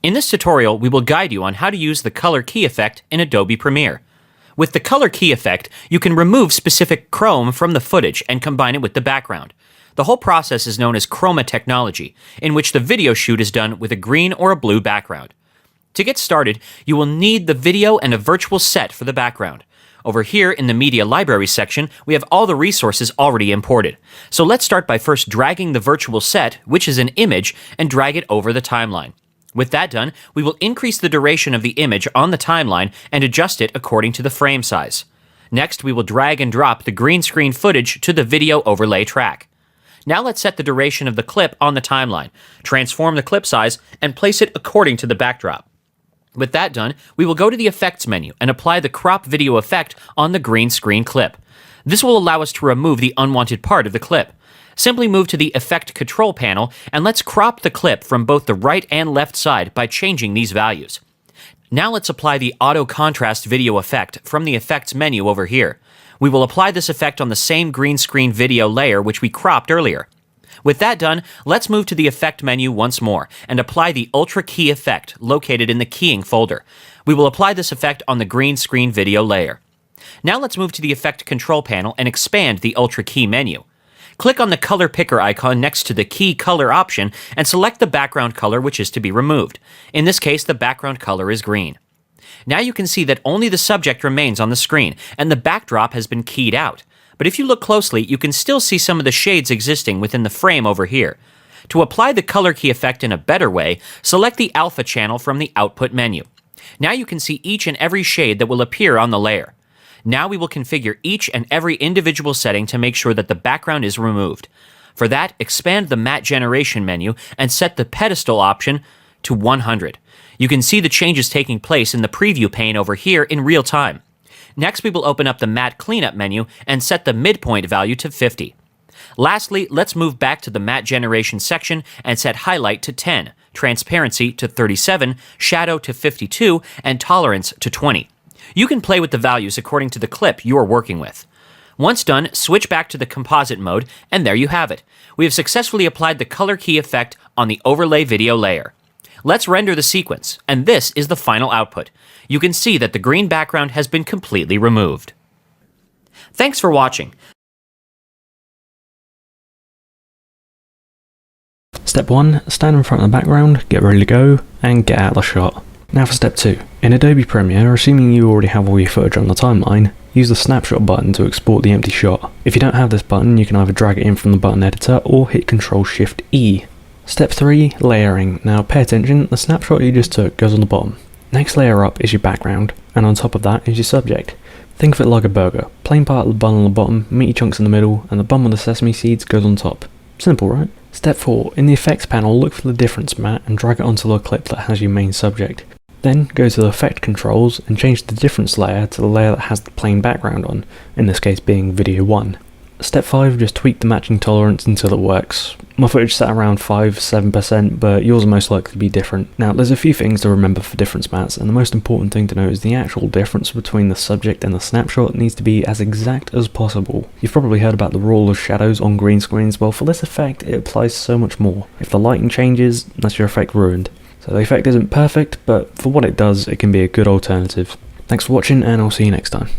In this tutorial, we will guide you on how to use the color key effect in Adobe Premiere. With the color key effect, you can remove specific chrome from the footage and combine it with the background. The whole process is known as chroma technology, in which the video shoot is done with a green or a blue background. To get started, you will need the video and a virtual set for the background. Over here in the Media Library section, we have all the resources already imported. So let's start by first dragging the virtual set, which is an image, and drag it over the timeline. With that done, we will increase the duration of the image on the timeline and adjust it according to the frame size. Next, we will drag and drop the green screen footage to the video overlay track. Now let's set the duration of the clip on the timeline, transform the clip size, and place it according to the backdrop. With that done, we will go to the Effects menu and apply the Crop Video effect on the green screen clip. This will allow us to remove the unwanted part of the clip. Simply move to the Effect Control panel and let's crop the clip from both the right and left side by changing these values. Now let's apply the Auto Contrast Video effect from the Effects menu over here. We will apply this effect on the same green screen video layer which we cropped earlier. With that done, let's move to the Effect menu once more and apply the Ultra Key effect located in the Keying folder. We will apply this effect on the green screen video layer. Now let's move to the Effect Control panel and expand the Ultra Key menu. Click on the color picker icon next to the key color option and select the background color which is to be removed. In this case, the background color is green. Now you can see that only the subject remains on the screen and the backdrop has been keyed out. But if you look closely, you can still see some of the shades existing within the frame over here. To apply the color key effect in a better way, select the Alpha channel from the Output menu. Now you can see each and every shade that will appear on the layer. Now we will configure each and every individual setting to make sure that the background is removed. For that, expand the Matte Generation menu and set the pedestal option to 100. You can see the changes taking place in the preview pane over here in real time. Next, we will open up the Matte Cleanup menu and set the midpoint value to 50. Lastly, let's move back to the Matte Generation section and set Highlight to 10, Transparency to 37, Shadow to 52, and Tolerance to 20. You can play with the values according to the clip you're working with. Once done, switch back to the composite mode, and there you have it. We have successfully applied the color key effect on the overlay video layer. Let's render the sequence, and this is the final output. You can see that the green background has been completely removed. Thanks for watching. Step 1. Stand in front of the background, get ready to go, and get out of the shot. Now for step 2. In Adobe Premiere, assuming you already have all your footage on the timeline, use the snapshot button to export the empty shot. If you don't have this button, you can either drag it in from the button editor or hit Ctrl-Shift-E. Step 3. Layering. Now pay attention, the snapshot you just took goes on the bottom. Next layer up is your background, and on top of that is your subject. Think of it like a burger. Plain part of the bun on the bottom, meaty chunks in the middle, and the bun with the sesame seeds goes on top. Simple, right? Step 4. In the effects panel, look for the difference mat and drag it onto the clip that has your main subject. Then go to the effect controls and change the difference layer to the layer that has the plain background on, in this case being video 1. Step 5, just tweak the matching tolerance until it works. My footage sat around 5-7%, but yours will most likely be different. Now there's a few things to remember for difference mats, and the most important thing to note is the actual difference between the subject and the snapshot needs to be as exact as possible. You've probably heard about the rule of shadows on green screens. Well, for this effect it applies so much more. If the lighting changes, that's your effect ruined. So the effect isn't perfect, but for what it does, it can be a good alternative. Thanks for watching, and I'll see you next time.